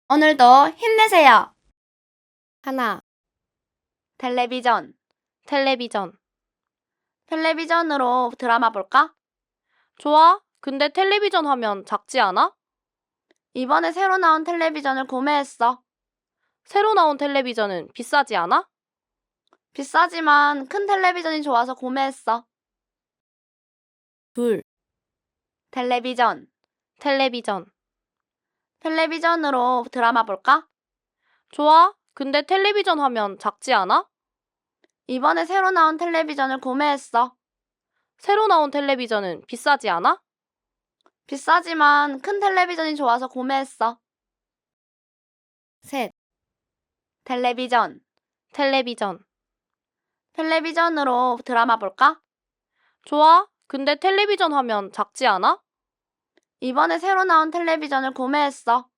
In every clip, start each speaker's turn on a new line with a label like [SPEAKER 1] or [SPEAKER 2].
[SPEAKER 1] 오늘도 힘내세요.
[SPEAKER 2] 하나,
[SPEAKER 1] 텔레비전.
[SPEAKER 2] 텔레비전.
[SPEAKER 1] 텔레비전으로 드라마 볼까?
[SPEAKER 2] 좋아. 근데 텔레비전 하면 작지 않아?
[SPEAKER 1] 이번에 새로 나온 텔레비전을 구매했어.
[SPEAKER 2] 새로 나온 텔레비전은 비싸지 않아?
[SPEAKER 1] 비싸지만 큰 텔레비전이 좋아서 구매했어.
[SPEAKER 2] 둘,
[SPEAKER 1] 텔레비전.
[SPEAKER 2] 텔레비전.
[SPEAKER 1] 텔레비전으로 드라마 볼까?
[SPEAKER 2] 좋아. 근데 텔레비전 하면 작지 않아?
[SPEAKER 1] 이번에 새로 나온 텔레비전을 구매했어.
[SPEAKER 2] 새로 나온 텔레비전은 비싸지 않아?
[SPEAKER 1] 비싸지만 큰 텔레비전이 좋아서 구매했어.
[SPEAKER 2] 셋,
[SPEAKER 1] 텔레비전.
[SPEAKER 2] 텔레비전.
[SPEAKER 1] 텔레비전으로 드라마 볼까?
[SPEAKER 2] 좋아. 근데 텔레비전 하면 작지 않아?
[SPEAKER 1] 이번에 새로 나온 텔레비전을 구매했어.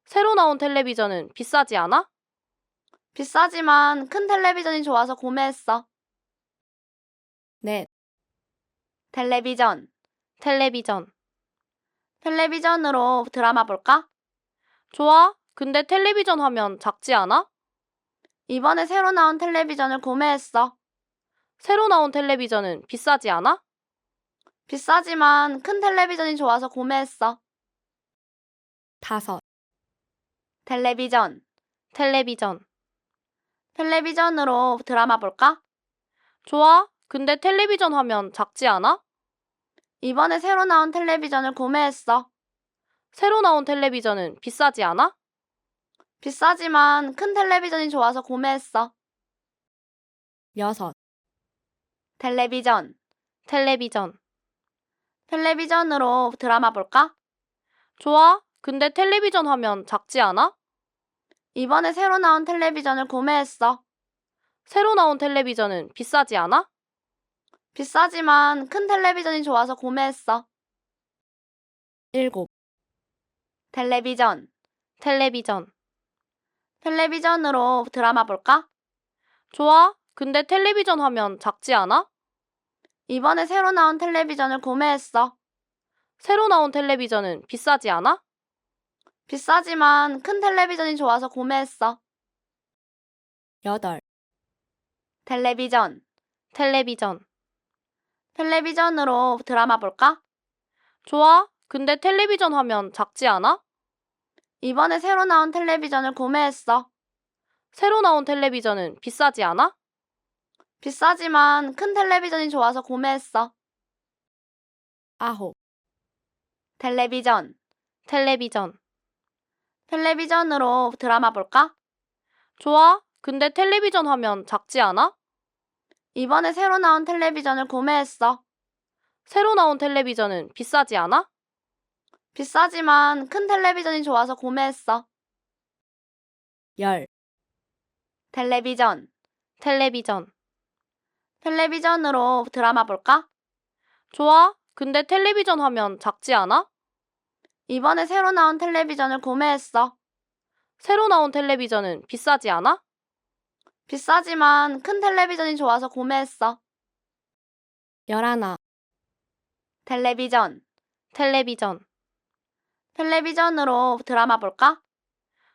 [SPEAKER 2] 새로 나온 텔레비전은 비싸지 않아?
[SPEAKER 1] 비싸지만 큰 텔레비전이 좋아서 구매했어.
[SPEAKER 2] 넷,
[SPEAKER 1] 텔레비전.
[SPEAKER 2] 텔레비전.
[SPEAKER 1] 텔레비전으로 드라마 볼까?
[SPEAKER 2] 좋아. 근데 텔레비전 하면 작지 않아?
[SPEAKER 1] 이번에 새로 나온 텔레비전을 구매했어.
[SPEAKER 2] 새로 나온 텔레비전은 비싸지 않아?
[SPEAKER 1] 비싸지만 큰 텔레비전이 좋아서 구매했어.
[SPEAKER 2] 다섯,
[SPEAKER 1] 텔레비전.
[SPEAKER 2] 텔레비전.
[SPEAKER 1] 텔레비전으로 드라마 볼까?
[SPEAKER 2] 좋아. 근데 텔레비전 하면 작지 않아?
[SPEAKER 1] 이번에 새로 나온 텔레비전을 구매했어.
[SPEAKER 2] 새로 나온 텔레비전은 비싸지 않아?
[SPEAKER 1] 비싸지만 큰 텔레비전이 좋아서 구매했어.
[SPEAKER 2] 여섯,
[SPEAKER 1] 텔레비전.
[SPEAKER 2] 텔레비전.
[SPEAKER 1] 텔레비전으로 드라마 볼까?
[SPEAKER 2] 좋아. 근데 텔레비전 하면 작지 않아?
[SPEAKER 1] 이번에 새로 나온 텔레비전을 구매했어.
[SPEAKER 2] 새로 나온 텔레비전은 비싸지 않아?
[SPEAKER 1] 비싸지만 큰 텔레비전이 좋아서 구매했어.
[SPEAKER 2] 일곱,
[SPEAKER 1] 텔레비전.
[SPEAKER 2] 텔레비전.
[SPEAKER 1] 텔레비전으로 드라마 볼까?
[SPEAKER 2] 좋아. 근데 텔레비전 하면 작지 않아?
[SPEAKER 1] 이번에 새로 나온 텔레비전을 구매했어.
[SPEAKER 2] 새로 나온 텔레비전은 비싸지 않아?
[SPEAKER 1] 비싸지만 큰 텔레비전이 좋아서 구매했어.
[SPEAKER 2] 여덟,
[SPEAKER 1] 텔레비전.
[SPEAKER 2] 텔레비전.
[SPEAKER 1] 텔레비전으로 드라마 볼까?
[SPEAKER 2] 좋아. 근데 텔레비전 하면 작지 않아?
[SPEAKER 1] 이번에 새로 나온 텔레비전을 구매했어.
[SPEAKER 2] 새로 나온 텔레비전은 비싸지 않아?
[SPEAKER 1] 비싸지만 큰 텔레비전이 좋아서 구매했어.
[SPEAKER 2] 아홉,
[SPEAKER 1] 텔레비전.
[SPEAKER 2] 텔레비전.
[SPEAKER 1] 텔레비전으로 드라마 볼까?
[SPEAKER 2] 좋아. 근데 텔레비전 하면 작지 않아?
[SPEAKER 1] 이번에 새로 나온 텔레비전을 구매했어.
[SPEAKER 2] 새로 나온 텔레비전은 비싸지 않아?
[SPEAKER 1] 비싸지만 큰 텔레비전이 좋아서 구매했어.
[SPEAKER 2] 열,
[SPEAKER 1] 텔레비전.
[SPEAKER 2] 텔레비전.
[SPEAKER 1] 텔레비전으로 드라마 볼까?
[SPEAKER 2] 좋아. 근데 텔레비전 하면 작지 않아?
[SPEAKER 1] 이번에 새로 나온 텔레비전을 구매했어.
[SPEAKER 2] 새로 나온 텔레비전은 비싸지 않아?
[SPEAKER 1] 비싸지만 큰 텔레비전이 좋아서 구매했어.
[SPEAKER 2] 열하나,
[SPEAKER 1] 텔레비전.
[SPEAKER 2] 텔레비전.
[SPEAKER 1] 텔레비전으로 드라마 볼까?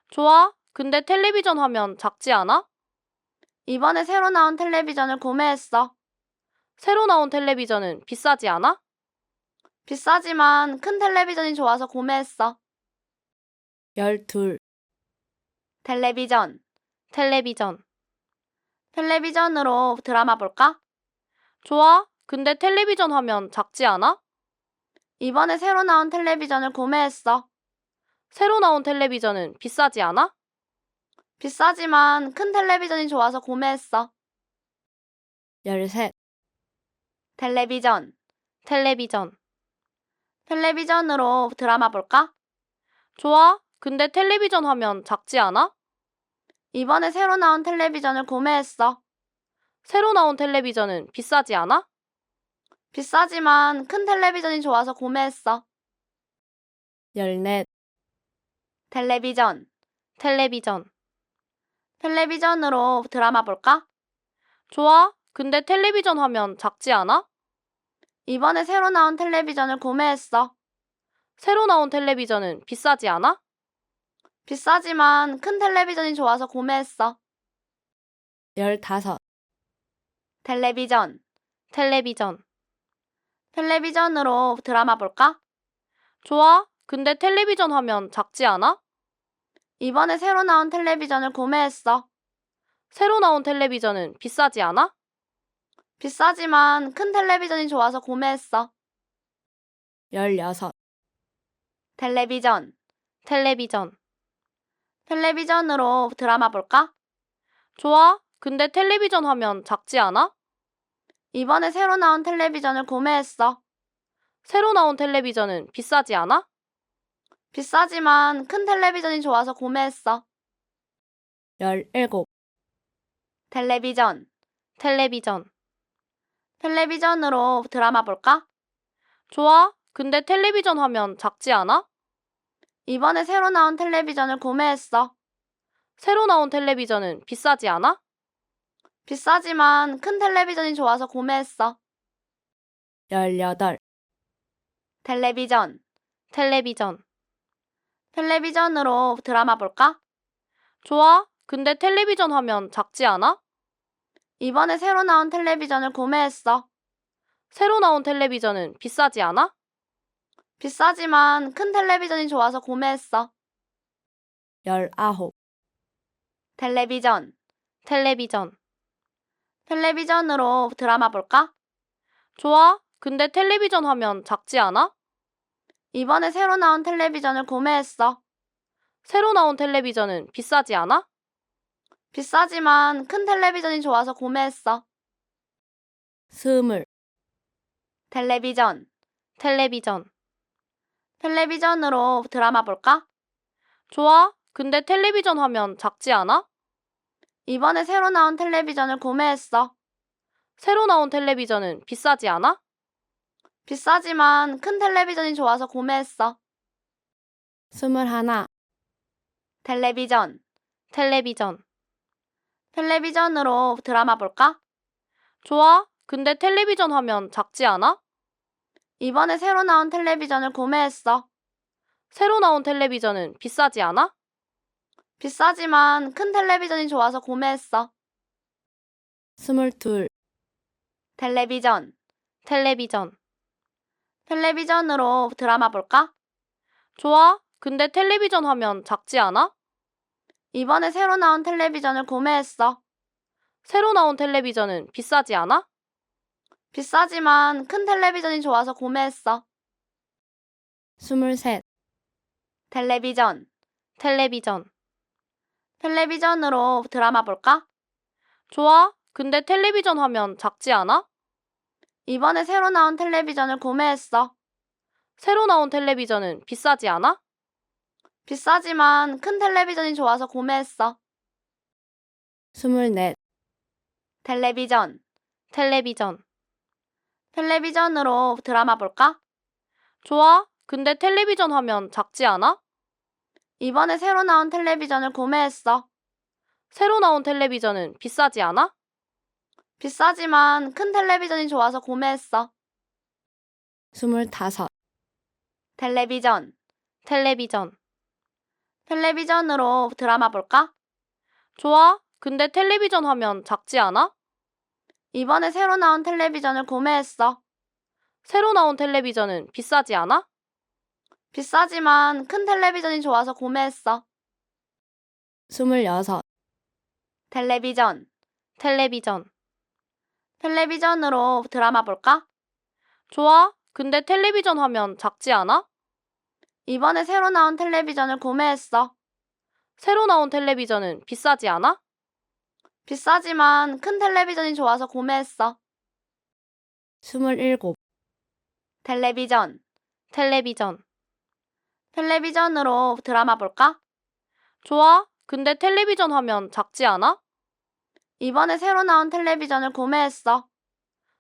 [SPEAKER 2] 좋아. 근데 텔레비전 하면 작지 않아?
[SPEAKER 1] 이번에 새로 나온 텔레비전을 구매했어.
[SPEAKER 2] 새로 나온 텔레비전은 비싸지 않아?
[SPEAKER 1] 비싸지만 큰 텔레비전이 좋아서 구매했어.
[SPEAKER 2] 열둘,
[SPEAKER 1] 텔레비전.
[SPEAKER 2] 텔레비전.
[SPEAKER 1] 텔레비전으로 드라마 볼까?
[SPEAKER 2] 좋아. 근데 텔레비전 하면 작지 않아?
[SPEAKER 1] 이번에 새로 나온 텔레비전을 구매했어.
[SPEAKER 2] 새로 나온 텔레비전은 비싸지 않아?
[SPEAKER 1] 비싸지만 큰 텔레비전이 좋아서 구매했어.
[SPEAKER 2] 열셋,
[SPEAKER 1] 텔레비전.
[SPEAKER 2] 텔레비전.
[SPEAKER 1] 텔레비전으로 드라마 볼까?
[SPEAKER 2] 좋아. 근데 텔레비전 하면 작지 않아?
[SPEAKER 1] 이번에 새로 나온 텔레비전을 구매했어.
[SPEAKER 2] 새로 나온 텔레비전은 비싸지 않아?
[SPEAKER 1] 비싸지만 큰 텔레비전이 좋아서 구매했어.
[SPEAKER 2] 열넷,
[SPEAKER 1] 텔레비전.
[SPEAKER 2] 텔레비전.
[SPEAKER 1] 텔레비전으로 드라마 볼까?
[SPEAKER 2] 좋아. 근데 텔레비전 하면 작지 않아?
[SPEAKER 1] 이번에 새로 나온 텔레비전을 구매했어.
[SPEAKER 2] 새로 나온 텔레비전은 비싸지 않아?
[SPEAKER 1] 비싸지만 큰 텔레비전이 좋아서 구매했어.
[SPEAKER 3] 15.
[SPEAKER 1] 텔레비전.
[SPEAKER 2] 텔레비전.
[SPEAKER 1] 텔레비전으로 드라마 볼까?
[SPEAKER 2] 좋아. 근데 텔레비전 하면 작지 않아?
[SPEAKER 1] 이번에 새로 나온 텔레비전을 구매했어.
[SPEAKER 2] 새로 나온 텔레비전은 비싸지 않아?
[SPEAKER 1] 비싸지만 큰 텔레비전이 좋아서 구매했어.
[SPEAKER 3] 16.
[SPEAKER 1] 텔레비전.
[SPEAKER 2] 텔레비전.
[SPEAKER 1] 텔레비전으로 드라마 볼까?
[SPEAKER 2] 좋아. 근데 텔레비전 하면 작지 않아?
[SPEAKER 1] 이번에 새로 나온 텔레비전을 구매했어.
[SPEAKER 2] 새로 나온 텔레비전은 비싸지 않아?
[SPEAKER 1] 비싸지만 큰 텔레비전이 좋아서 구매했어.
[SPEAKER 3] 17.
[SPEAKER 1] 텔레비전.
[SPEAKER 2] 텔레비전.
[SPEAKER 1] 텔레비전으로 드라마 볼까?
[SPEAKER 2] 좋아. 근데 텔레비전 하면 작지 않아?
[SPEAKER 1] 이번에 새로 나온 텔레비전을 구매했어.
[SPEAKER 2] 새로 나온 텔레비전은 비싸지 않아?
[SPEAKER 1] 비싸지만 큰 텔레비전이 좋아서 구매했어.
[SPEAKER 3] 18.
[SPEAKER 1] 텔레비전.
[SPEAKER 2] 텔레비전.
[SPEAKER 1] 텔레비전으로 드라마 볼까?
[SPEAKER 2] 좋아. 근데 텔레비전 하면 작지 않아?
[SPEAKER 1] 이번에 새로 나온 텔레비전을 구매했어.
[SPEAKER 2] 새로 나온 텔레비전은 비싸지 않아?
[SPEAKER 1] 비싸지만 큰 텔레비전이 좋아서 구매했어.
[SPEAKER 3] 19.
[SPEAKER 1] 텔레비전.
[SPEAKER 2] 텔레비전.
[SPEAKER 1] 텔레비전으로 드라마 볼까?
[SPEAKER 2] 좋아. 근데 텔레비전 하면 작지 않아?
[SPEAKER 1] 이번에 새로 나온 텔레비전을 구매했어.
[SPEAKER 2] 새로 나온 텔레비전은 비싸지 않아?
[SPEAKER 1] 비싸지만 큰 텔레비전이 좋아서 구매했어.
[SPEAKER 3] 20.
[SPEAKER 1] 텔레비전.
[SPEAKER 2] 텔레비전.
[SPEAKER 1] 텔레비전으로 드라마 볼까?
[SPEAKER 2] 좋아. 근데 텔레비전 하면 작지 않아?
[SPEAKER 1] 이번에 새로 나온 텔레비전을 구매했어.
[SPEAKER 2] 새로 나온 텔레비전은 비싸지 않아?
[SPEAKER 1] 비싸지만 큰 텔레비전이 좋아서 구매했어.
[SPEAKER 3] 21.
[SPEAKER 1] 텔레비전.
[SPEAKER 2] 텔레비전.
[SPEAKER 1] 텔레비전으로 드라마 볼까?
[SPEAKER 2] 좋아. 근데 텔레비전 하면 작지 않아?
[SPEAKER 1] 이번에 새로 나온 텔레비전을 구매했어.
[SPEAKER 2] 새로 나온 텔레비전은 비싸지 않아?
[SPEAKER 1] 비싸지만 큰 텔레비전이 좋아서 구매했어.
[SPEAKER 3] 22.
[SPEAKER 1] 텔레비전.
[SPEAKER 2] 텔레비전.
[SPEAKER 1] 텔레비전으로 드라마 볼까?
[SPEAKER 2] 좋아. 근데 텔레비전 하면 작지 않아?
[SPEAKER 1] 이번에 새로 나온 텔레비전을 구매했어.
[SPEAKER 2] 새로 나온 텔레비전은 비싸지 않아?
[SPEAKER 1] 비싸지만 큰 텔레비전이 좋아서 구매했어.
[SPEAKER 3] 23.
[SPEAKER 1] 텔레비전.
[SPEAKER 2] 텔레비전.
[SPEAKER 1] 텔레비전으로 드라마 볼까?
[SPEAKER 2] 좋아. 근데 텔레비전 하면 작지 않아?
[SPEAKER 1] 이번에 새로 나온 텔레비전을 구매했어.
[SPEAKER 2] 새로 나온 텔레비전은 비싸지 않아?
[SPEAKER 1] 비싸지만 큰 텔레비전이 좋아서 구매했어.
[SPEAKER 3] 24.
[SPEAKER 1] 텔레비전.
[SPEAKER 2] 텔레비전.
[SPEAKER 1] 텔레비전으로 드라마 볼까?
[SPEAKER 2] 좋아. 근데 텔레비전 하면 작지 않아?
[SPEAKER 1] 이번에 새로 나온 텔레비전을 구매했어.
[SPEAKER 2] 새로 나온 텔레비전은 비싸지 않아?
[SPEAKER 1] 비싸지만 큰 텔레비전이 좋아서 구매했어.
[SPEAKER 3] 25.
[SPEAKER 1] 텔레비전.
[SPEAKER 2] 텔레비전.
[SPEAKER 1] 텔레비전으로 드라마 볼까?
[SPEAKER 2] 좋아. 근데 텔레비전 하면 작지 않아?
[SPEAKER 1] 이번에 새로 나온 텔레비전을 구매했어.
[SPEAKER 2] 새로 나온 텔레비전은 비싸지 않아?
[SPEAKER 1] 비싸지만 큰 텔레비전이 좋아서 구매했어.
[SPEAKER 3] 26.
[SPEAKER 1] 텔레비전.
[SPEAKER 2] 텔레비전.
[SPEAKER 1] 텔레비전으로 드라마 볼까?
[SPEAKER 2] 좋아. 근데 텔레비전 하면 작지 않아?
[SPEAKER 1] 이번에 새로 나온 텔레비전을 구매했어.
[SPEAKER 2] 새로 나온 텔레비전은 비싸지 않아?
[SPEAKER 1] 비싸지만 큰 텔레비전이 좋아서 구매했어.
[SPEAKER 3] 27.
[SPEAKER 1] 텔레비전.
[SPEAKER 2] 텔레비전.
[SPEAKER 1] 텔레비전으로 드라마 볼까?
[SPEAKER 2] 좋아. 근데 텔레비전 하면 작지 않아?
[SPEAKER 1] 이번에 새로 나온 텔레비전을 구매했어.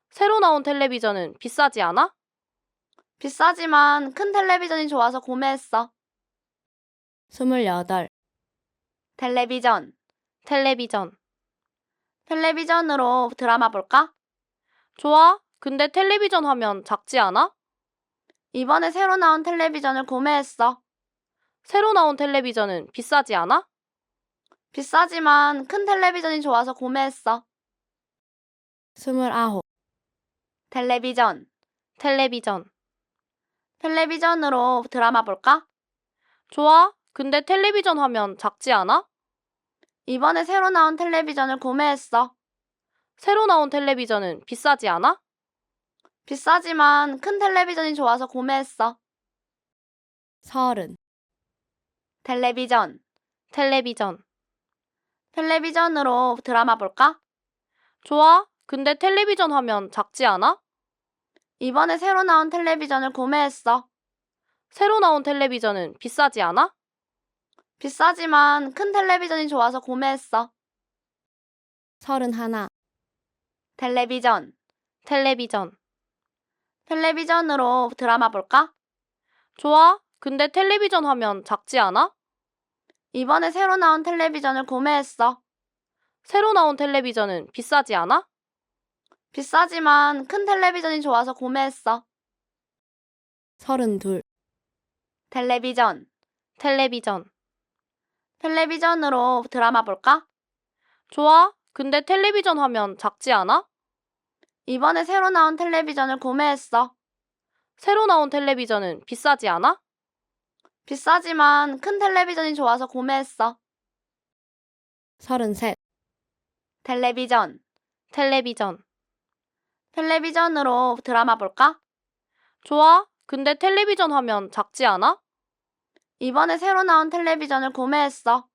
[SPEAKER 2] 새로 나온 텔레비전은 비싸지 않아?
[SPEAKER 1] 비싸지만 큰 텔레비전이 좋아서 구매했어.
[SPEAKER 3] 28.
[SPEAKER 1] 텔레비전.
[SPEAKER 2] 텔레비전.
[SPEAKER 1] 텔레비전으로 드라마 볼까?
[SPEAKER 2] 좋아. 근데 텔레비전 하면 작지 않아?
[SPEAKER 1] 이번에 새로 나온 텔레비전을 구매했어.
[SPEAKER 2] 새로 나온 텔레비전은 비싸지 않아?
[SPEAKER 1] 비싸지만 큰 텔레비전이 좋아서 구매했어.
[SPEAKER 3] 29,
[SPEAKER 1] 텔레비전.
[SPEAKER 2] 텔레비전.
[SPEAKER 1] 텔레비전으로 드라마 볼까?
[SPEAKER 2] 좋아. 근데 텔레비전 화면 작지 않아?
[SPEAKER 1] 이번에 새로 나온 텔레비전을 구매했어.
[SPEAKER 2] 새로 나온 텔레비전은 비싸지 않아?
[SPEAKER 1] 비싸지만 큰 텔레비전이 좋아서 구매했어.
[SPEAKER 3] 30,
[SPEAKER 1] 텔레비전.
[SPEAKER 2] 텔레비전.
[SPEAKER 1] 텔레비전으로 드라마 볼까?
[SPEAKER 2] 좋아. 근데 텔레비전 화면 작지 않아?
[SPEAKER 1] 이번에 새로 나온 텔레비전을 구매했어.
[SPEAKER 2] 새로 나온 텔레비전은 비싸지 않아?
[SPEAKER 1] 비싸지만 큰 텔레비전이 좋아서 구매했어.
[SPEAKER 3] 31,
[SPEAKER 1] 텔레비전.
[SPEAKER 2] 텔레비전.
[SPEAKER 1] 텔레비전으로 드라마 볼까?
[SPEAKER 2] 좋아. 근데 텔레비전 화면 작지 않아?
[SPEAKER 1] 이번에 새로 나온 텔레비전을 구매했어.
[SPEAKER 2] 새로 나온 텔레비전은 비싸지 않아?
[SPEAKER 1] 비싸지만 큰 텔레비전이 좋아서 구매했어.
[SPEAKER 3] 32,
[SPEAKER 1] 텔레비전.
[SPEAKER 2] 텔레비전.
[SPEAKER 1] 텔레비전으로 드라마 볼까?
[SPEAKER 2] 좋아. 근데 텔레비전 화면 작지 않아?
[SPEAKER 1] 이번에 새로 나온 텔레비전을 구매했어.
[SPEAKER 2] 새로 나온 텔레비전은 비싸지 않아?
[SPEAKER 1] 비싸지만 큰 텔레비전이 좋아서 구매했어.
[SPEAKER 3] 33,
[SPEAKER 1] 텔레비전.
[SPEAKER 2] 텔레비전.
[SPEAKER 1] 텔레비전으로 드라마 볼까?
[SPEAKER 2] 좋아. 근데 텔레비전 화면 작지 않아?
[SPEAKER 1] 이번에 새로 나온 텔레비전을 구매했어.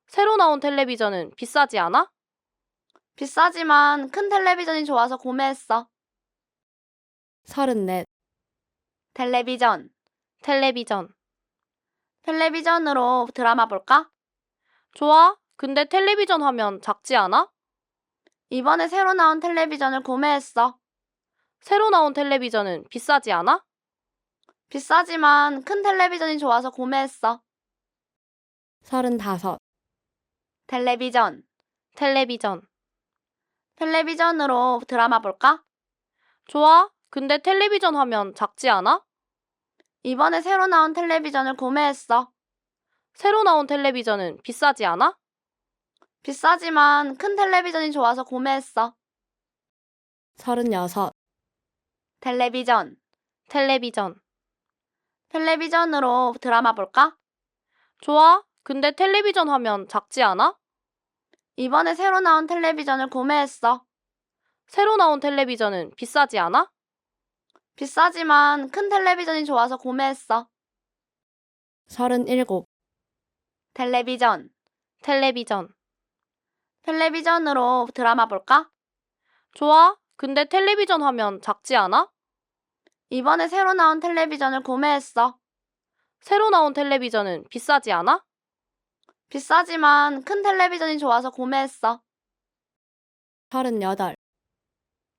[SPEAKER 2] 새로 나온 텔레비전은 비싸지 않아?
[SPEAKER 1] 비싸지만 큰 텔레비전이 좋아서 구매했어.
[SPEAKER 3] 34,
[SPEAKER 1] 텔레비전.
[SPEAKER 2] 텔레비전.
[SPEAKER 1] 텔레비전으로 드라마 볼까?
[SPEAKER 2] 좋아. 근데 텔레비전 화면 작지 않아?
[SPEAKER 1] 이번에 새로 나온 텔레비전을 구매했어.
[SPEAKER 2] 새로 나온 텔레비전은 비싸지 않아?
[SPEAKER 1] 비싸지만 큰 텔레비전이 좋아서 구매했어.
[SPEAKER 3] 35,
[SPEAKER 1] 텔레비전.
[SPEAKER 2] 텔레비전.
[SPEAKER 1] 텔레비전으로 드라마 볼까?
[SPEAKER 2] 좋아. 근데 텔레비전 화면 작지 않아?
[SPEAKER 1] 이번에 새로 나온 텔레비전을 구매했어.
[SPEAKER 2] 새로 나온 텔레비전은 비싸지 않아?
[SPEAKER 1] 비싸지만 큰 텔레비전이 좋아서 구매했어.
[SPEAKER 3] 36,
[SPEAKER 1] 텔레비전.
[SPEAKER 2] 텔레비전.
[SPEAKER 1] 텔레비전으로 드라마 볼까?
[SPEAKER 2] 좋아. 근데 텔레비전 화면 작지 않아?
[SPEAKER 1] 이번에 새로 나온 텔레비전을 구매했어.
[SPEAKER 2] 새로 나온 텔레비전은 비싸지 않아?
[SPEAKER 1] 비싸지만 큰 텔레비전이 좋아서 구매했어.
[SPEAKER 3] 37,
[SPEAKER 1] 텔레비전.
[SPEAKER 2] 텔레비전.
[SPEAKER 1] 텔레비전으로 드라마 볼까?
[SPEAKER 2] 좋아. 근데 텔레비전 화면 작지 않아?
[SPEAKER 1] 이번에 새로 나온 텔레비전을 구매했어.
[SPEAKER 2] 새로 나온 텔레비전은 비싸지 않아?
[SPEAKER 1] 비싸지만 큰 텔레비전이 좋아서 구매했어.
[SPEAKER 3] 38,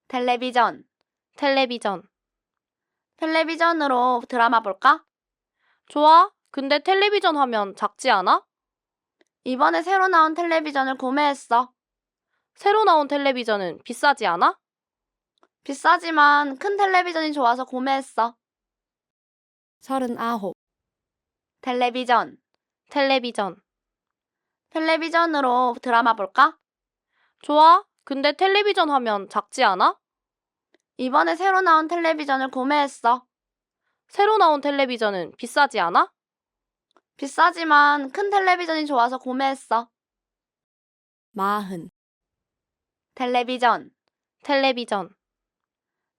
[SPEAKER 1] 텔레비전.
[SPEAKER 2] 텔레비전.
[SPEAKER 1] 텔레비전으로 드라마 볼까?
[SPEAKER 2] 좋아. 근데 텔레비전 화면 작지 않아?
[SPEAKER 1] 이번에 새로 나온 텔레비전을 구매했어.
[SPEAKER 2] 새로 나온 텔레비전은 비싸지 않아?
[SPEAKER 1] 비싸지만 큰 텔레비전이 좋아서 구매했어.
[SPEAKER 3] 39,
[SPEAKER 1] 텔레비전.
[SPEAKER 2] 텔레비전.
[SPEAKER 1] 텔레비전으로 드라마 볼까?
[SPEAKER 2] 좋아. 근데 텔레비전 화면 작지 않아?
[SPEAKER 1] 이번에 새로 나온 텔레비전을 구매했어.
[SPEAKER 2] 새로 나온 텔레비전은 비싸지 않아?
[SPEAKER 1] 비싸지만 큰 텔레비전이 좋아서 구매했어.
[SPEAKER 3] 40,
[SPEAKER 1] 텔레비전.
[SPEAKER 2] 텔레비전.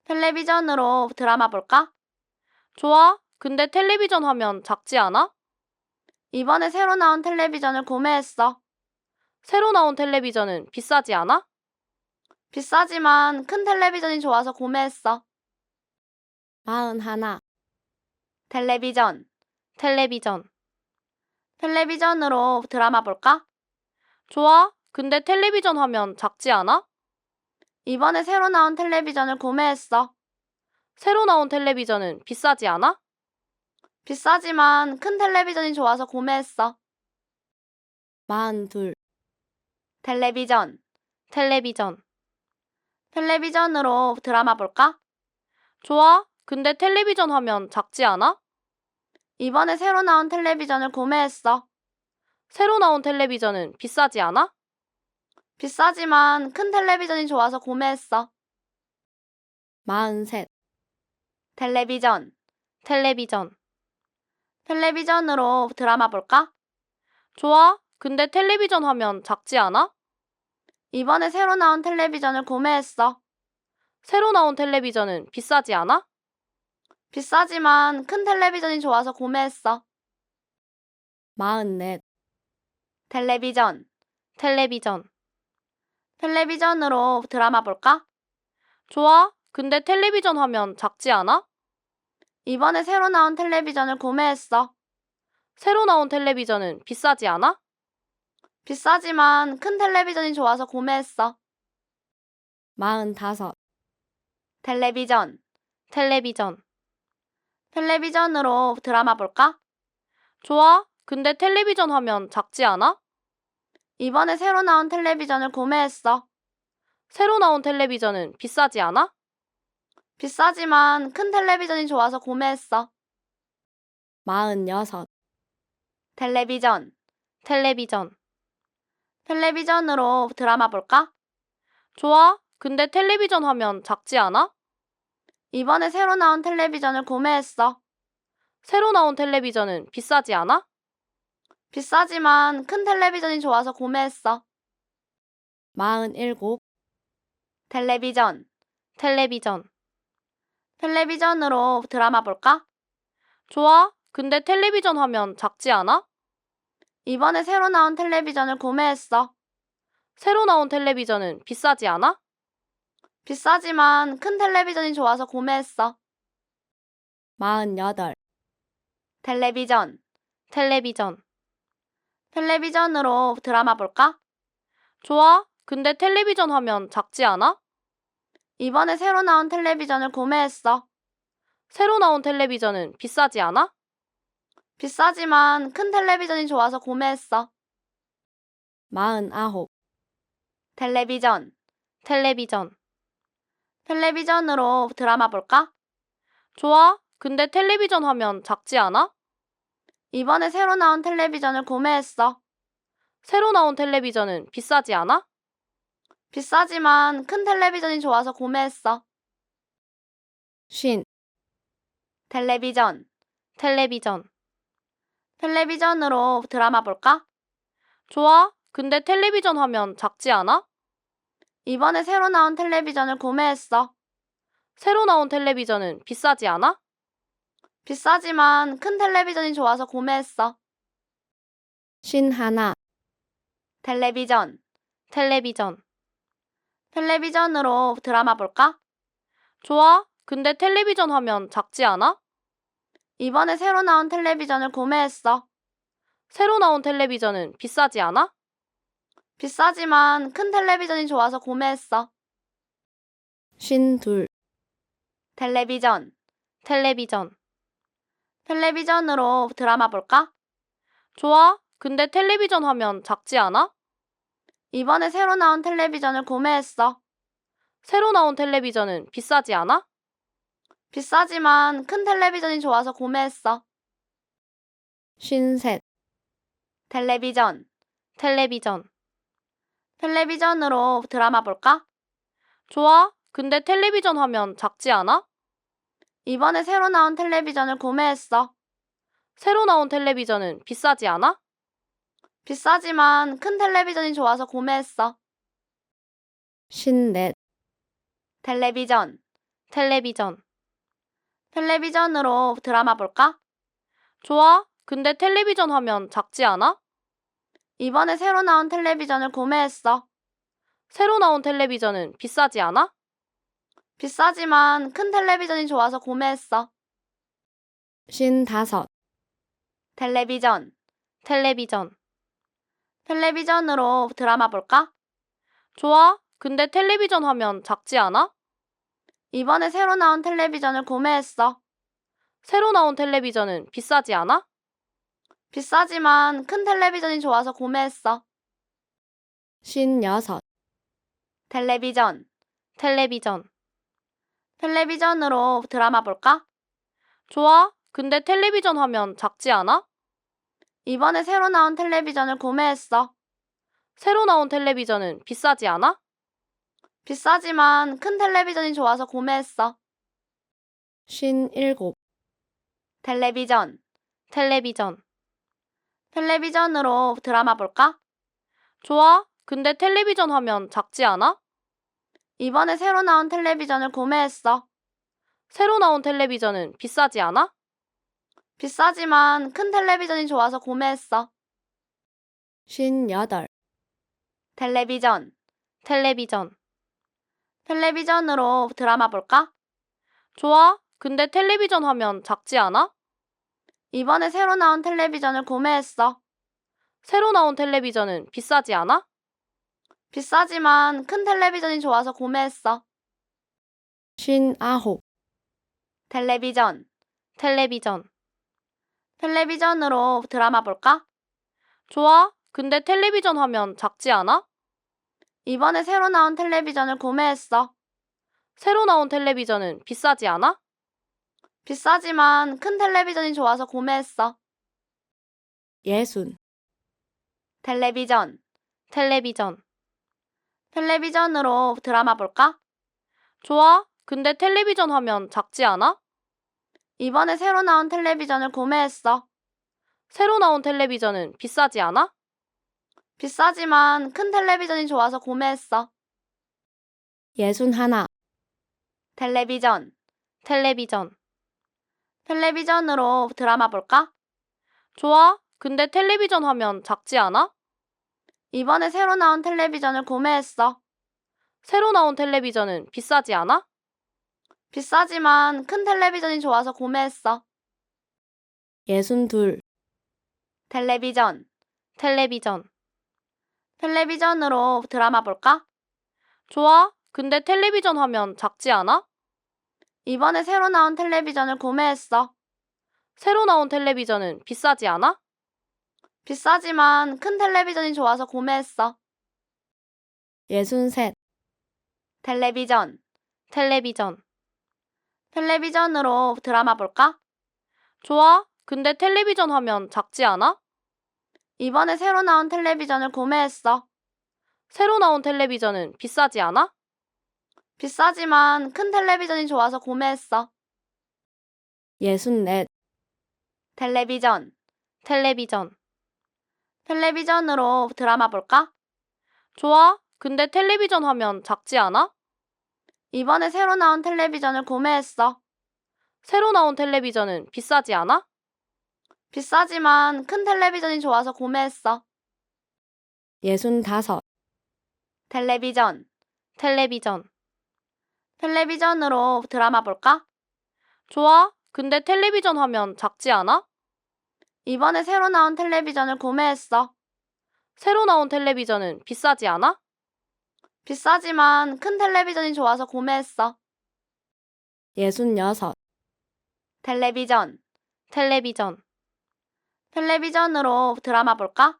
[SPEAKER 1] 텔레비전으로 드라마 볼까?
[SPEAKER 2] 좋아. 근데 텔레비전 화면 작지 않아?
[SPEAKER 1] 이번에 새로 나온 텔레비전을 구매했어.
[SPEAKER 2] 새로 나온 텔레비전은 비싸지 않아?
[SPEAKER 1] 비싸지만 큰 텔레비전이 좋아서 구매했어.
[SPEAKER 3] 41,
[SPEAKER 1] 텔레비전.
[SPEAKER 2] 텔레비전.
[SPEAKER 1] 텔레비전으로 드라마 볼까?
[SPEAKER 2] 좋아. 근데 텔레비전 화면 작지 않아?
[SPEAKER 1] 이번에 새로 나온 텔레비전을 구매했어.
[SPEAKER 2] 새로 나온 텔레비전은 비싸지 않아?
[SPEAKER 1] 비싸지만 큰 텔레비전이 좋아서 구매했어.
[SPEAKER 3] 42,
[SPEAKER 1] 텔레비전.
[SPEAKER 2] 텔레비전.
[SPEAKER 1] 텔레비전으로 드라마 볼까?
[SPEAKER 2] 좋아. 근데 텔레비전 화면 작지 않아?
[SPEAKER 1] 이번에 새로 나온 텔레비전을 구매했어.
[SPEAKER 2] 새로 나온 텔레비전은 비싸지 않아?
[SPEAKER 1] 비싸지만 큰 텔레비전이 좋아서 구매했어.
[SPEAKER 3] 43.
[SPEAKER 1] 텔레비전.
[SPEAKER 2] 텔레비전.
[SPEAKER 1] 텔레비전으로 드라마 볼까?
[SPEAKER 2] 좋아. 근데 텔레비전 하면 작지 않아?
[SPEAKER 1] 이번에 새로 나온 텔레비전을 구매했어.
[SPEAKER 2] 새로 나온 텔레비전은 비싸지 않아?
[SPEAKER 1] 비싸지만 큰 텔레비전이 좋아서 구매했어.
[SPEAKER 3] 44.
[SPEAKER 1] 텔레비전.
[SPEAKER 2] 텔레비전.
[SPEAKER 1] 텔레비전으로 드라마 볼까?
[SPEAKER 2] 좋아. 근데 텔레비전 하면 작지 않아?
[SPEAKER 1] 이번에 새로 나온 텔레비전을 구매했어.
[SPEAKER 2] 새로 나온 텔레비전은 비싸지 않아?
[SPEAKER 1] 비싸지만 큰 텔레비전이 좋아서 구매했어.
[SPEAKER 3] 45.
[SPEAKER 1] 텔레비전.
[SPEAKER 2] 텔레비전.
[SPEAKER 1] 텔레비전으로 드라마 볼까?
[SPEAKER 2] 좋아. 근데 텔레비전 하면 작지 않아?
[SPEAKER 1] 이번에 새로 나온 텔레비전을 구매했어.
[SPEAKER 2] 새로 나온 텔레비전은 비싸지 않아?
[SPEAKER 1] 비싸지만 큰 텔레비전이 좋아서 구매했어.
[SPEAKER 3] 46.
[SPEAKER 1] 텔레비전.
[SPEAKER 2] 텔레비전.
[SPEAKER 1] 텔레비전으로 드라마 볼까?
[SPEAKER 2] 좋아. 근데 텔레비전 하면 작지 않아?
[SPEAKER 1] 이번에 새로 나온 텔레비전을 구매했어.
[SPEAKER 2] 새로 나온 텔레비전은 비싸지 않아?
[SPEAKER 1] 비싸지만 큰 텔레비전이 좋아서 구매했어.
[SPEAKER 3] 47.
[SPEAKER 1] 텔레비전.
[SPEAKER 2] 텔레비전.
[SPEAKER 1] 텔레비전으로 드라마 볼까?
[SPEAKER 2] 좋아. 근데 텔레비전 하면 작지 않아?
[SPEAKER 1] 이번에 새로 나온 텔레비전을 구매했어.
[SPEAKER 2] 새로 나온 텔레비전은 비싸지 않아?
[SPEAKER 1] 비싸지만 큰 텔레비전이 좋아서 구매했어.
[SPEAKER 3] 48.
[SPEAKER 1] 텔레비전.
[SPEAKER 2] 텔레비전.
[SPEAKER 1] 텔레비전으로 드라마 볼까?
[SPEAKER 2] 좋아. 근데 텔레비전 하면 작지 않아?
[SPEAKER 1] 이번에 새로 나온 텔레비전을 구매했어.
[SPEAKER 2] 새로 나온 텔레비전은 비싸지 않아?
[SPEAKER 1] 비싸지만 큰 텔레비전이 좋아서 구매했어.
[SPEAKER 3] 49.
[SPEAKER 1] 텔레비전.
[SPEAKER 2] 텔레비전.
[SPEAKER 1] 텔레비전으로 드라마 볼까?
[SPEAKER 2] 좋아. 근데 텔레비전 하면 작지 않아?
[SPEAKER 1] 이번에 새로 나온 텔레비전을 구매했어.
[SPEAKER 2] 새로 나온 텔레비전은 비싸지 않아?
[SPEAKER 1] 비싸지만 큰 텔레비전이 좋아서 구매했어.
[SPEAKER 3] 50.
[SPEAKER 1] 텔레비전.
[SPEAKER 2] 텔레비전.
[SPEAKER 1] 텔레비전으로 드라마 볼까?
[SPEAKER 2] 좋아. 근데 텔레비전 하면 작지 않아?
[SPEAKER 1] 이번에 새로 나온 텔레비전을 구매했어.
[SPEAKER 2] 새로 나온 텔레비전은 비싸지 않아?
[SPEAKER 1] 비싸지만 큰 텔레비전이 좋아서 구매했어.
[SPEAKER 3] 51.
[SPEAKER 1] 텔레비전.
[SPEAKER 2] 텔레비전.
[SPEAKER 1] 텔레비전으로 드라마 볼까?
[SPEAKER 2] 좋아. 근데 텔레비전 하면 작지 않아?
[SPEAKER 1] 이번에 새로 나온 텔레비전을 구매했어.
[SPEAKER 2] 새로 나온 텔레비전은 비싸지 않아?
[SPEAKER 1] 비싸지만 큰 텔레비전이 좋아서 구매했어.
[SPEAKER 3] 52.
[SPEAKER 1] 텔레비전.
[SPEAKER 2] 텔레비전.
[SPEAKER 1] 텔레비전으로 드라마 볼까?
[SPEAKER 2] 좋아. 근데 텔레비전 하면 작지 않아?
[SPEAKER 1] 이번에 새로 나온 텔레비전을 구매했어.
[SPEAKER 2] 새로 나온 텔레비전은 비싸지 않아?
[SPEAKER 1] 비싸지만 큰 텔레비전이 좋아서 구매했어.
[SPEAKER 3] 53.
[SPEAKER 1] 텔레비전.
[SPEAKER 2] 텔레비전.
[SPEAKER 1] 텔레비전으로 드라마 볼까?
[SPEAKER 2] 좋아. 근데 텔레비전 하면 작지 않아?
[SPEAKER 1] 이번에 새로 나온 텔레비전을 구매했어.
[SPEAKER 2] 새로 나온 텔레비전은 비싸지 않아?
[SPEAKER 1] 비싸지만 큰 텔레비전이 좋아서 구매했어.
[SPEAKER 3] 54.
[SPEAKER 1] 텔레비전.
[SPEAKER 2] 텔레비전.
[SPEAKER 1] 텔레비전으로 드라마 볼까?
[SPEAKER 2] 좋아. 근데 텔레비전 하면 작지 않아?
[SPEAKER 1] 이번에 새로 나온 텔레비전을 구매했어.
[SPEAKER 2] 새로 나온 텔레비전은 비싸지 않아?
[SPEAKER 1] 비싸지만 큰 텔레비전이 좋아서 구매했어.
[SPEAKER 3] 55.
[SPEAKER 1] 텔레비전.
[SPEAKER 2] 텔레비전.
[SPEAKER 1] 텔레비전으로 드라마 볼까?
[SPEAKER 2] 좋아. 근데 텔레비전 하면 작지 않아?
[SPEAKER 1] 이번에 새로 나온 텔레비전을 구매했어.
[SPEAKER 2] 새로 나온 텔레비전은 비싸지 않아?
[SPEAKER 1] 비싸지만 큰 텔레비전이 좋아서 구매했어.
[SPEAKER 3] 56.
[SPEAKER 1] 텔레비전.
[SPEAKER 2] 텔레비전.
[SPEAKER 1] 텔레비전으로 드라마 볼까?
[SPEAKER 2] 좋아. 근데 텔레비전 화면 작지 않아?
[SPEAKER 1] 이번에 새로 나온 텔레비전을 구매했어.
[SPEAKER 2] 새로 나온 텔레비전은 비싸지 않아?
[SPEAKER 1] 비싸지만 큰 텔레비전이 좋아서 구매했어.
[SPEAKER 3] 57.
[SPEAKER 1] 텔레비전.
[SPEAKER 2] 텔레비전.
[SPEAKER 1] 텔레비전으로 드라마 볼까?
[SPEAKER 2] 좋아. 근데 텔레비전 화면 작지 않아?
[SPEAKER 1] 이번에 새로 나온 텔레비전을 구매했어.
[SPEAKER 2] 새로 나온 텔레비전은 비싸지 않아?
[SPEAKER 1] 비싸지만 큰 텔레비전이 좋아서 구매했어.
[SPEAKER 3] 58.
[SPEAKER 1] 텔레비전.
[SPEAKER 2] 텔레비전.
[SPEAKER 1] 텔레비전으로 드라마 볼까?
[SPEAKER 2] 좋아. 근데 텔레비전 화면 작지 않아?
[SPEAKER 1] 이번에 새로 나온 텔레비전을 구매했어.
[SPEAKER 2] 새로 나온 텔레비전은 비싸지 않아?
[SPEAKER 1] 비싸지만 큰 텔레비전이 좋아서 구매했어.
[SPEAKER 3] 59.
[SPEAKER 1] 텔레비전.
[SPEAKER 2] 텔레비전.
[SPEAKER 1] 텔레비전으로 드라마 볼까?
[SPEAKER 2] 좋아. 근데 텔레비전 화면 작지 않아?
[SPEAKER 1] 이번에 새로 나온 텔레비전을 구매했어.
[SPEAKER 2] 새로 나온 텔레비전은 비싸지 않아?
[SPEAKER 1] 비싸지만 큰 텔레비전이 좋아서 구매했어.
[SPEAKER 3] 60.
[SPEAKER 1] 텔레비전.
[SPEAKER 2] 텔레비전.
[SPEAKER 1] 텔레비전으로 드라마 볼까?
[SPEAKER 2] 좋아. 근데 텔레비전 화면 작지 않아?
[SPEAKER 1] 이번에 새로 나온 텔레비전을 구매했어.
[SPEAKER 2] 새로 나온 텔레비전은 비싸지 않아?
[SPEAKER 1] 비싸지만 큰 텔레비전이 좋아서 구매했어.
[SPEAKER 3] 61.
[SPEAKER 1] 텔레비전.
[SPEAKER 2] 텔레비전.
[SPEAKER 1] 텔레비전으로 드라마 볼까?
[SPEAKER 2] 좋아. 근데 텔레비전 화면 작지 않아?
[SPEAKER 1] 이번에 새로 나온 텔레비전을 구매했어.
[SPEAKER 2] 새로 나온 텔레비전은 비싸지 않아?
[SPEAKER 1] 비싸지만 큰 텔레비전이 좋아서 구매했어.
[SPEAKER 3] 62.
[SPEAKER 1] 텔레비전.
[SPEAKER 2] 텔레비전.
[SPEAKER 1] 텔레비전으로 드라마 볼까?
[SPEAKER 2] 좋아. 근데 텔레비전 화면 작지 않아?
[SPEAKER 1] 이번에 새로 나온 텔레비전을 구매했어.
[SPEAKER 2] 새로 나온 텔레비전은 비싸지 않아?
[SPEAKER 1] 비싸지만 큰 텔레비전이 좋아서 구매했어.
[SPEAKER 3] 63.
[SPEAKER 1] 텔레비전.
[SPEAKER 2] 텔레비전.
[SPEAKER 1] 텔레비전으로 드라마 볼까?
[SPEAKER 2] 좋아. 근데 텔레비전 화면 작지 않아?
[SPEAKER 1] 이번에 새로 나온 텔레비전을 구매했어.
[SPEAKER 2] 새로 나온 텔레비전은 비싸지 않아?
[SPEAKER 1] 비싸지만 큰 텔레비전이 좋아서 구매했어.
[SPEAKER 3] 64.
[SPEAKER 1] 텔레비전.
[SPEAKER 2] 텔레비전.
[SPEAKER 1] 텔레비전으로 드라마 볼까?
[SPEAKER 2] 좋아. 근데 텔레비전 화면 작지 않아?
[SPEAKER 1] 이번에 새로 나온 텔레비전을 구매했어.
[SPEAKER 2] 새로 나온 텔레비전은 비싸지 않아?
[SPEAKER 1] 비싸지만 큰 텔레비전이 좋아서 구매했어.
[SPEAKER 3] 65.
[SPEAKER 1] 텔레비전.
[SPEAKER 2] 텔레비전.
[SPEAKER 1] 텔레비전으로 드라마 볼까?
[SPEAKER 2] 좋아. 근데 텔레비전 화면 작지 않아?
[SPEAKER 1] 이번에 새로 나온 텔레비전을 구매했어.
[SPEAKER 2] 새로 나온 텔레비전은 비싸지 않아?
[SPEAKER 1] 비싸지만 큰 텔레비전이 좋아서 구매했어.
[SPEAKER 3] 66.
[SPEAKER 1] 텔레비전.
[SPEAKER 2] 텔레비전.
[SPEAKER 1] 텔레비전으로 드라마 볼까?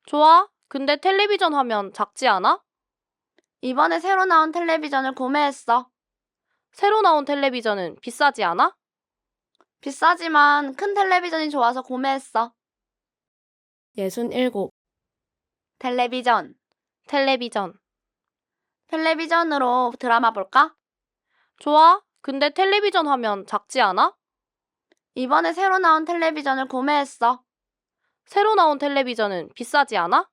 [SPEAKER 2] 좋아. 근데 텔레비전 화면 작지 않아?
[SPEAKER 1] 이번에 새로 나온 텔레비전을 구매했어.
[SPEAKER 2] 새로 나온 텔레비전은 비싸지 않아?
[SPEAKER 1] 비싸지만 큰 텔레비전이 좋아서 구매했어.
[SPEAKER 3] 67.
[SPEAKER 1] 텔레비전.
[SPEAKER 2] 텔레비전.
[SPEAKER 1] 텔레비전으로 드라마 볼까?
[SPEAKER 2] 좋아. 근데 텔레비전 화면 작지 않아?
[SPEAKER 1] 이번에 새로 나온 텔레비전을 구매했어.
[SPEAKER 2] 새로 나온 텔레비전은 비싸지 않아?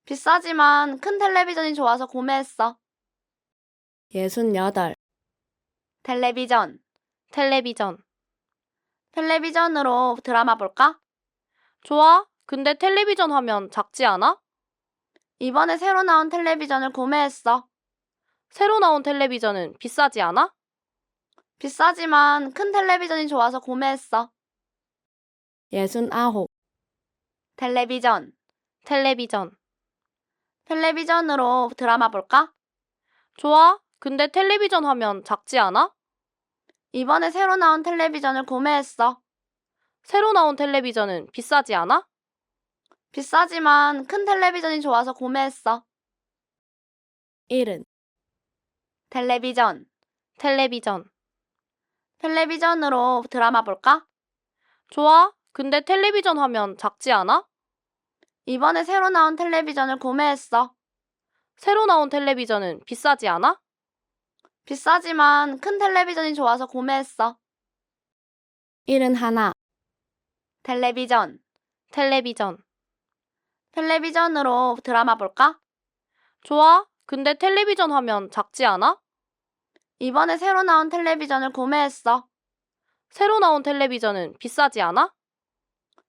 [SPEAKER 1] 비싸지만 큰 텔레비전이 좋아서 구매했어.
[SPEAKER 3] 68.
[SPEAKER 1] 텔레비전.
[SPEAKER 2] 텔레비전.
[SPEAKER 1] 텔레비전으로 드라마 볼까?
[SPEAKER 2] 좋아. 근데 텔레비전 화면 작지 않아?
[SPEAKER 1] 이번에 새로 나온 텔레비전을 구매했어.
[SPEAKER 2] 새로 나온 텔레비전은 비싸지 않아?
[SPEAKER 1] 비싸지만 큰 텔레비전이 좋아서 구매했어.
[SPEAKER 3] 69.
[SPEAKER 1] 텔레비전.
[SPEAKER 2] 텔레비전.
[SPEAKER 1] 텔레비전으로 드라마 볼까?
[SPEAKER 2] 좋아. 근데 텔레비전 화면 작지 않아?
[SPEAKER 1] 이번에 새로 나온 텔레비전을 구매했어.
[SPEAKER 2] 새로 나온 텔레비전은 비싸지 않아?
[SPEAKER 1] 비싸지만 큰 텔레비전이 좋아서 구매했어.
[SPEAKER 3] 70.
[SPEAKER 1] 텔레비전.
[SPEAKER 2] 텔레비전.
[SPEAKER 1] 텔레비전으로 드라마 볼까?
[SPEAKER 2] 좋아. 근데 텔레비전 화면 작지 않아?
[SPEAKER 1] 이번에 새로 나온 텔레비전을 구매했어.
[SPEAKER 2] 새로 나온 텔레비전은 비싸지 않아?
[SPEAKER 1] 비싸지만 큰 텔레비전이 좋아서 구매했어.
[SPEAKER 3] 71.
[SPEAKER 1] 텔레비전.
[SPEAKER 2] 텔레비전.
[SPEAKER 1] 텔레비전으로 드라마 볼까?
[SPEAKER 2] 좋아. 근데 텔레비전 화면 작지 않아?
[SPEAKER 1] 이번에 새로 나온 텔레비전을 구매했어.
[SPEAKER 2] 새로 나온 텔레비전은 비싸지 않아?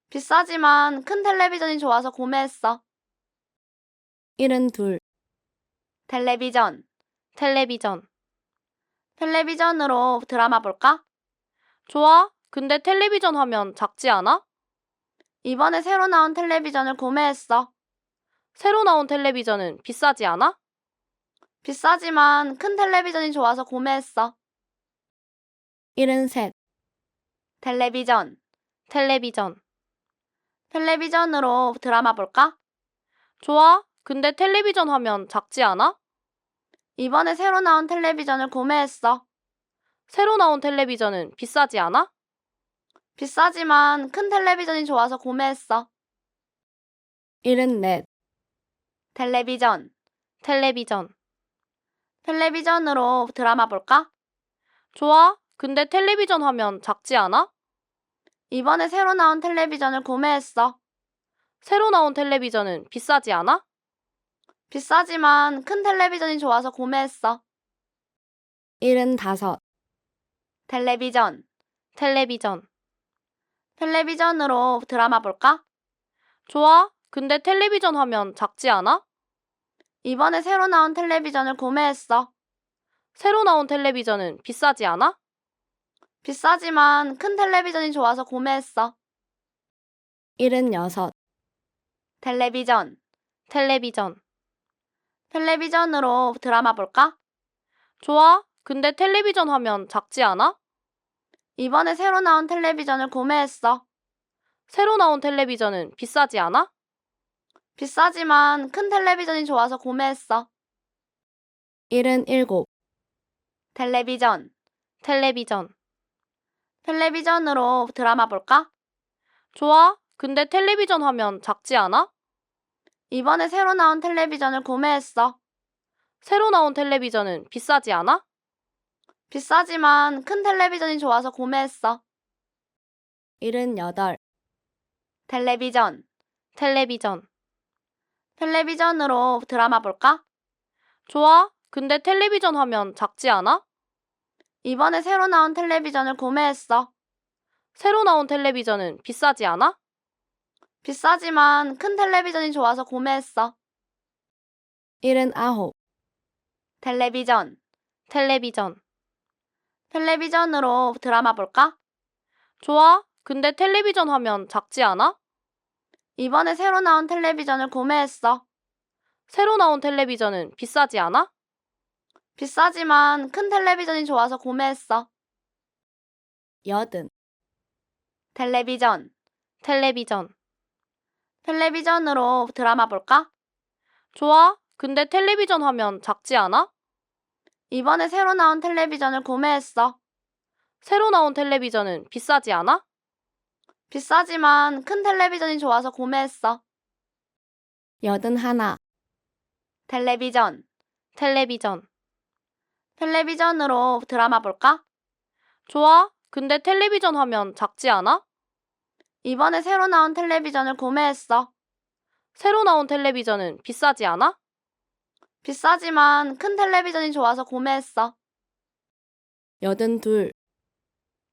[SPEAKER 1] 비싸지만 큰 텔레비전이 좋아서 구매했어.
[SPEAKER 3] 72.
[SPEAKER 1] 텔레비전.
[SPEAKER 2] 텔레비전.
[SPEAKER 1] 텔레비전으로 드라마 볼까?
[SPEAKER 2] 좋아. 근데 텔레비전 화면 작지 않아?
[SPEAKER 1] 이번에 새로 나온 텔레비전을 구매했어.
[SPEAKER 2] 새로 나온 텔레비전은 비싸지 않아?
[SPEAKER 1] 비싸지만 큰 텔레비전이 좋아서 구매했어.
[SPEAKER 3] 73.
[SPEAKER 1] 텔레비전.
[SPEAKER 2] 텔레비전.
[SPEAKER 1] 텔레비전으로 드라마 볼까?
[SPEAKER 2] 좋아. 근데 텔레비전 화면 작지 않아?
[SPEAKER 1] 이번에 새로 나온 텔레비전을 구매했어.
[SPEAKER 2] 새로 나온 텔레비전은 비싸지 않아?
[SPEAKER 1] 비싸지만 큰 텔레비전이 좋아서 구매했어.
[SPEAKER 3] 74.
[SPEAKER 1] 텔레비전.
[SPEAKER 2] 텔레비전.
[SPEAKER 1] 텔레비전으로 드라마 볼까?
[SPEAKER 2] 좋아. 근데 텔레비전 화면 작지 않아?
[SPEAKER 1] 이번에 새로 나온 텔레비전을 구매했어.
[SPEAKER 2] 새로 나온 텔레비전은 비싸지 않아?
[SPEAKER 1] 비싸지만 큰 텔레비전이 좋아서 구매했어.
[SPEAKER 3] 75.
[SPEAKER 1] 텔레비전.
[SPEAKER 2] 텔레비전.
[SPEAKER 1] 텔레비전으로 드라마 볼까?
[SPEAKER 2] 좋아. 근데 텔레비전 화면 작지 않아?
[SPEAKER 1] 이번에 새로 나온 텔레비전을 구매했어.
[SPEAKER 2] 새로 나온 텔레비전은 비싸지 않아?
[SPEAKER 1] 비싸지만 큰 텔레비전이 좋아서 구매했어.
[SPEAKER 3] 76.
[SPEAKER 1] 텔레비전.
[SPEAKER 2] 텔레비전.
[SPEAKER 1] 텔레비전으로 드라마 볼까?
[SPEAKER 2] 좋아. 근데 텔레비전 화면 작지 않아?
[SPEAKER 1] 이번에 새로 나온 텔레비전을 구매했어.
[SPEAKER 2] 새로 나온 텔레비전은 비싸지 않아?
[SPEAKER 1] 비싸지만 큰 텔레비전이 좋아서 구매했어.
[SPEAKER 3] 77.
[SPEAKER 1] 텔레비전.
[SPEAKER 2] 텔레비전.
[SPEAKER 1] 텔레비전으로 드라마 볼까?
[SPEAKER 2] 좋아. 근데 텔레비전 화면 작지 않아?
[SPEAKER 1] 이번에 새로 나온 텔레비전을 구매했어.
[SPEAKER 2] 새로 나온 텔레비전은 비싸지 않아?
[SPEAKER 1] 비싸지만 큰 텔레비전이 좋아서 구매했어.
[SPEAKER 3] 78.
[SPEAKER 1] 텔레비전.
[SPEAKER 2] 텔레비전.
[SPEAKER 1] 텔레비전으로 드라마 볼까?
[SPEAKER 2] 좋아. 근데 텔레비전 화면 작지 않아?
[SPEAKER 1] 이번에 새로 나온 텔레비전을 구매했어.
[SPEAKER 2] 새로 나온 텔레비전은 비싸지 않아?
[SPEAKER 1] 비싸지만 큰 텔레비전이 좋아서 구매했어.
[SPEAKER 3] 79.
[SPEAKER 1] 텔레비전.
[SPEAKER 2] 텔레비전.
[SPEAKER 1] 텔레비전으로 드라마 볼까?
[SPEAKER 2] 좋아. 근데 텔레비전 화면 작지 않아?
[SPEAKER 1] 이번에 새로 나온 텔레비전을 구매했어.
[SPEAKER 2] 새로 나온 텔레비전은 비싸지 않아?
[SPEAKER 1] 비싸지만 큰 텔레비전이 좋아서 구매했어.
[SPEAKER 3] 80.
[SPEAKER 1] 텔레비전.
[SPEAKER 2] 텔레비전.
[SPEAKER 1] 텔레비전으로 드라마 볼까?
[SPEAKER 2] 좋아. 근데 텔레비전 화면 작지 않아?
[SPEAKER 1] 이번에 새로 나온 텔레비전을 구매했어.
[SPEAKER 2] 새로 나온 텔레비전은 비싸지 않아?
[SPEAKER 1] 비싸지만 큰 텔레비전이 좋아서 구매했어.
[SPEAKER 3] 81.
[SPEAKER 1] 텔레비전.
[SPEAKER 2] 텔레비전.
[SPEAKER 1] 텔레비전으로 드라마 볼까?
[SPEAKER 2] 좋아. 근데 텔레비전 화면 작지 않아?
[SPEAKER 1] 이번에 새로 나온 텔레비전을 구매했어.
[SPEAKER 2] 새로 나온 텔레비전은 비싸지 않아?
[SPEAKER 1] 비싸지만 큰 텔레비전이 좋아서 구매했어.
[SPEAKER 3] 82.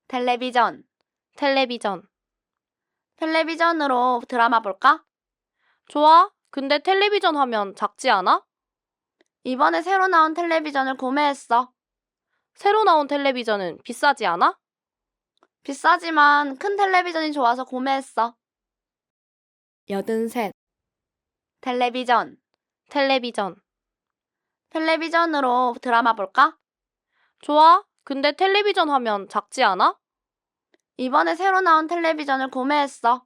[SPEAKER 1] 텔레비전.
[SPEAKER 2] 텔레비전.
[SPEAKER 1] 텔레비전으로 드라마 볼까?
[SPEAKER 2] 좋아. 근데 텔레비전 화면 작지 않아?
[SPEAKER 1] 이번에 새로 나온 텔레비전을 구매했어.
[SPEAKER 2] 새로 나온 텔레비전은 비싸지 않아?
[SPEAKER 1] 비싸지만 큰 텔레비전이 좋아서 구매했어.
[SPEAKER 3] 83.
[SPEAKER 1] 텔레비전.
[SPEAKER 2] 텔레비전.
[SPEAKER 1] 텔레비전으로 드라마 볼까?
[SPEAKER 2] 좋아. 근데 텔레비전 화면 작지 않아?
[SPEAKER 1] 이번에 새로 나온 텔레비전을 구매했어.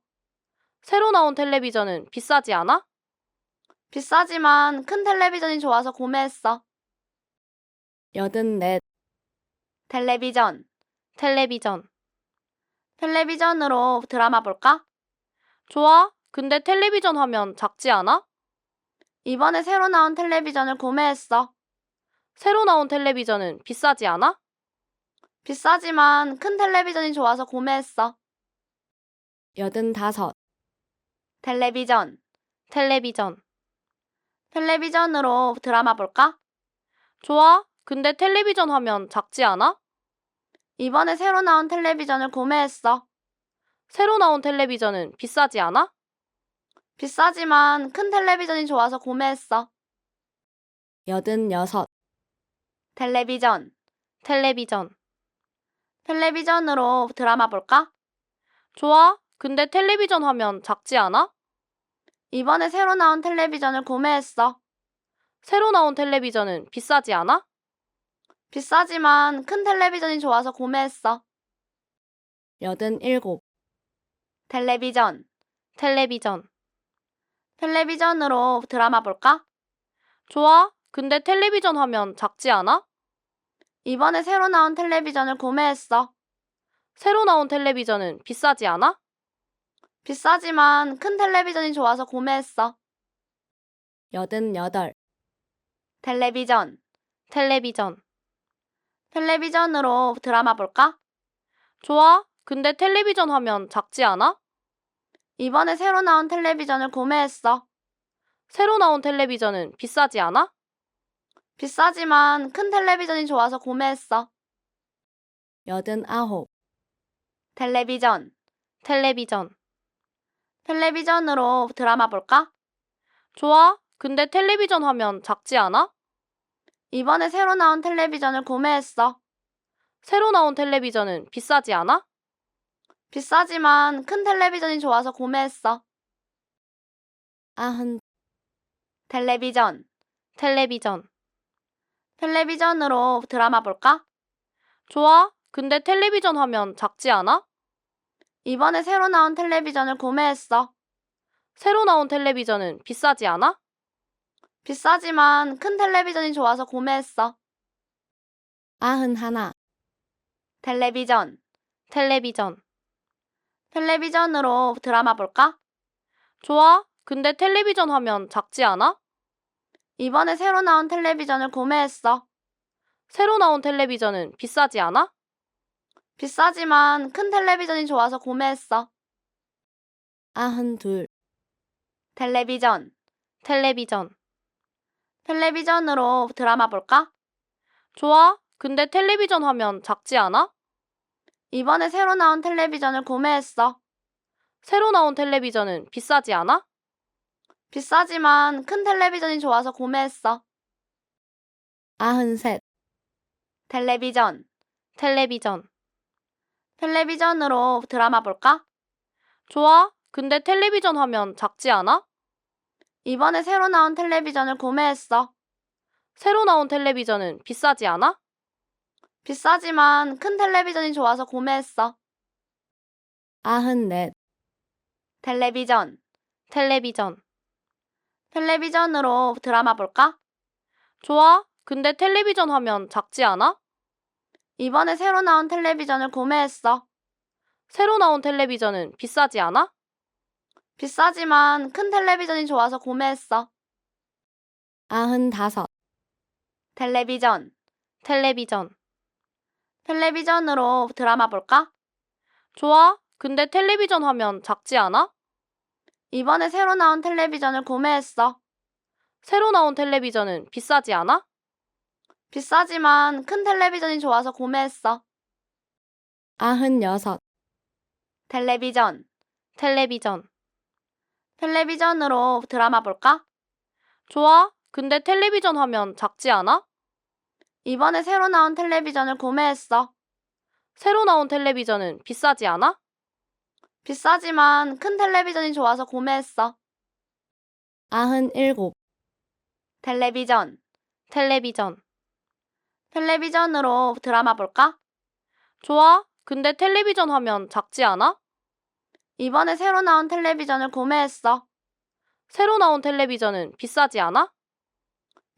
[SPEAKER 2] 새로 나온 텔레비전은 비싸지 않아?
[SPEAKER 1] 비싸지만 큰 텔레비전이 좋아서 구매했어.
[SPEAKER 3] 84.
[SPEAKER 1] 텔레비전.
[SPEAKER 2] 텔레비전.
[SPEAKER 1] 텔레비전으로 드라마 볼까?
[SPEAKER 2] 좋아. 근데 텔레비전 하면 작지 않아?
[SPEAKER 1] 이번에 새로 나온 텔레비전을 구매했어.
[SPEAKER 2] 새로 나온 텔레비전은 비싸지 않아?
[SPEAKER 1] 비싸지만 큰 텔레비전이 좋아서 구매했어.
[SPEAKER 3] 85.
[SPEAKER 1] 텔레비전.
[SPEAKER 2] 텔레비전.
[SPEAKER 1] 텔레비전으로 드라마 볼까?
[SPEAKER 2] 좋아. 근데 텔레비전 하면 작지 않아?
[SPEAKER 1] 이번에 새로 나온 텔레비전을 구매했어.
[SPEAKER 2] 새로 나온 텔레비전은 비싸지 않아?
[SPEAKER 1] 비싸지만 큰 텔레비전이 좋아서 구매했어.
[SPEAKER 3] 86.
[SPEAKER 1] 텔레비전.
[SPEAKER 2] 텔레비전.
[SPEAKER 1] 텔레비전으로 드라마 볼까?
[SPEAKER 2] 좋아. 근데 텔레비전 하면 작지 않아?
[SPEAKER 1] 이번에 새로 나온 텔레비전을 구매했어.
[SPEAKER 2] 새로 나온 텔레비전은 비싸지 않아?
[SPEAKER 1] 비싸지만 큰 텔레비전이 좋아서 구매했어.
[SPEAKER 3] 87.
[SPEAKER 1] 텔레비전.
[SPEAKER 2] 텔레비전.
[SPEAKER 1] 텔레비전으로 드라마 볼까?
[SPEAKER 2] 좋아. 근데 텔레비전 하면 작지 않아?
[SPEAKER 1] 이번에 새로 나온 텔레비전을 구매했어.
[SPEAKER 2] 새로 나온 텔레비전은 비싸지 않아?
[SPEAKER 1] 비싸지만 큰 텔레비전이 좋아서 구매했어.
[SPEAKER 3] 88.
[SPEAKER 1] 텔레비전.
[SPEAKER 2] 텔레비전.
[SPEAKER 1] 텔레비전으로 드라마 볼까?
[SPEAKER 2] 좋아. 근데 텔레비전 하면 작지 않아?
[SPEAKER 1] 이번에 새로 나온 텔레비전을 구매했어.
[SPEAKER 2] 새로 나온 텔레비전은 비싸지 않아?
[SPEAKER 1] 비싸지만 큰 텔레비전이 좋아서 구매했어.
[SPEAKER 3] 89.
[SPEAKER 1] 텔레비전.
[SPEAKER 2] 텔레비전.
[SPEAKER 1] 텔레비전으로 드라마 볼까?
[SPEAKER 2] 좋아. 근데 텔레비전 하면 작지 않아?
[SPEAKER 1] 이번에 새로 나온 텔레비전을 구매했어.
[SPEAKER 2] 새로 나온 텔레비전은 비싸지 않아?
[SPEAKER 1] 비싸지만 큰 텔레비전이 좋아서 구매했어.
[SPEAKER 3] 90.
[SPEAKER 1] 텔레비전.
[SPEAKER 2] 텔레비전.
[SPEAKER 1] 텔레비전으로 드라마 볼까?
[SPEAKER 2] 좋아. 근데 텔레비전 하면 작지 않아?
[SPEAKER 1] 이번에 새로 나온 텔레비전을 구매했어.
[SPEAKER 2] 새로 나온 텔레비전은 비싸지 않아?
[SPEAKER 1] 비싸지만 큰 텔레비전이 좋아서 구매했어.
[SPEAKER 3] 91.
[SPEAKER 1] 텔레비전.
[SPEAKER 2] 텔레비전.
[SPEAKER 1] 텔레비전으로 드라마 볼까?
[SPEAKER 2] 좋아. 근데 텔레비전 하면 작지 않아?
[SPEAKER 1] 이번에 새로 나온 텔레비전을 구매했어.
[SPEAKER 2] 새로 나온 텔레비전은 비싸지 않아?
[SPEAKER 1] 비싸지만 큰 텔레비전이 좋아서 구매했어.
[SPEAKER 3] 92.
[SPEAKER 1] 텔레비전.
[SPEAKER 2] 텔레비전.
[SPEAKER 1] 텔레비전으로 드라마 볼까?
[SPEAKER 2] 좋아. 근데 텔레비전 하면 작지 않아?
[SPEAKER 1] 이번에 새로 나온 텔레비전을 구매했어.
[SPEAKER 2] 새로 나온 텔레비전은 비싸지 않아?
[SPEAKER 1] 비싸지만 큰 텔레비전이 좋아서 구매했어.
[SPEAKER 3] 93.
[SPEAKER 1] 텔레비전.
[SPEAKER 2] 텔레비전.
[SPEAKER 1] 텔레비전으로 드라마 볼까?
[SPEAKER 2] 좋아. 근데 텔레비전 하면 작지 않아?
[SPEAKER 1] 이번에 새로 나온 텔레비전을 구매했어.
[SPEAKER 2] 새로 나온 텔레비전은 비싸지 않아?
[SPEAKER 1] 비싸지만 큰 텔레비전이 좋아서 구매했어.
[SPEAKER 3] 94.
[SPEAKER 1] 텔레비전.
[SPEAKER 2] 텔레비전.
[SPEAKER 1] 텔레비전으로 드라마 볼까?
[SPEAKER 2] 좋아. 근데 텔레비전 하면 작지 않아?
[SPEAKER 1] 이번에 새로 나온 텔레비전을 구매했어.
[SPEAKER 2] 새로 나온 텔레비전은 비싸지 않아?
[SPEAKER 1] 비싸지만 큰 텔레비전이 좋아서 구매했어.
[SPEAKER 3] 95.
[SPEAKER 1] 텔레비전.
[SPEAKER 2] 텔레비전.
[SPEAKER 1] 텔레비전으로 드라마 볼까?
[SPEAKER 2] 좋아. 근데 텔레비전 하면 작지 않아?
[SPEAKER 1] 이번에 새로 나온 텔레비전을 구매했어.
[SPEAKER 2] 새로 나온 텔레비전은 비싸지 않아?
[SPEAKER 1] 비싸지만 큰 텔레비전이 좋아서 구매했어.
[SPEAKER 3] 96.
[SPEAKER 1] 텔레비전.
[SPEAKER 2] 텔레비전.
[SPEAKER 1] 텔레비전으로 드라마 볼까?
[SPEAKER 2] 좋아. 근데 텔레비전 하면 작지 않아?
[SPEAKER 1] 이번에 새로 나온 텔레비전을 구매했어.
[SPEAKER 2] 새로 나온 텔레비전은 비싸지 않아?
[SPEAKER 1] 비싸지만 큰 텔레비전이 좋아서 구매했어.
[SPEAKER 3] 97.
[SPEAKER 1] 텔레비전.
[SPEAKER 2] 텔레비전.
[SPEAKER 1] 텔레비전으로 드라마 볼까?
[SPEAKER 2] 좋아. 근데 텔레비전 하면 작지 않아?
[SPEAKER 1] 이번에 새로 나온 텔레비전을 구매했어.
[SPEAKER 2] 새로 나온 텔레비전은 비싸지 않아?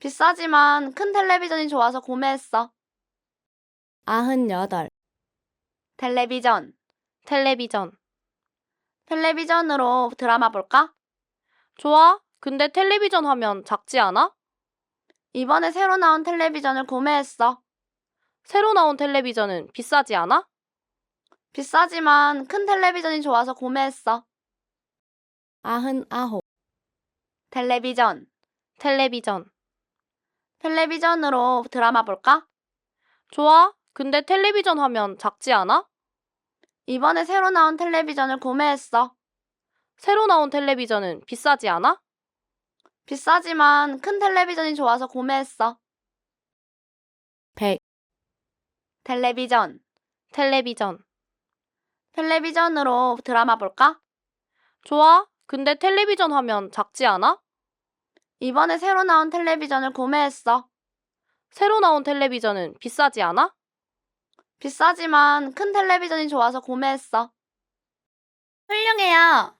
[SPEAKER 1] 비싸지만 큰 텔레비전이 좋아서 구매했어.
[SPEAKER 3] 98.
[SPEAKER 1] 텔레비전.
[SPEAKER 2] 텔레비전.
[SPEAKER 1] 텔레비전으로 드라마 볼까?
[SPEAKER 2] 좋아. 근데 텔레비전 화면 작지 않아?
[SPEAKER 1] 이번에 새로 나온 텔레비전을 구매했어.
[SPEAKER 2] 새로 나온 텔레비전은 비싸지 않아?
[SPEAKER 1] 비싸지만 큰 텔레비전이 좋아서 구매했어.
[SPEAKER 3] 99.
[SPEAKER 1] 텔레비전.
[SPEAKER 2] 텔레비전.
[SPEAKER 1] 텔레비전으로 드라마 볼까?
[SPEAKER 2] 좋아. 근데 텔레비전 화면 작지 않아?
[SPEAKER 1] 이번에 새로 나온 텔레비전을 구매했어.
[SPEAKER 2] 새로 나온 텔레비전은 비싸지 않아?
[SPEAKER 1] 비싸지만 큰 텔레비전이 좋아서 구매했어.
[SPEAKER 3] 100.
[SPEAKER 1] 텔레비전.
[SPEAKER 2] 텔레비전.
[SPEAKER 1] 텔레비전으로 드라마 볼까?
[SPEAKER 2] 좋아. 근데 텔레비전 화면 작지 않아?
[SPEAKER 1] 이번에 새로 나온 텔레비전을 구매했어.
[SPEAKER 2] 새로 나온 텔레비전은 비싸지 않아?
[SPEAKER 1] 비싸지만 큰 텔레비전이 좋아서 구매했어.
[SPEAKER 3] 훌륭해요.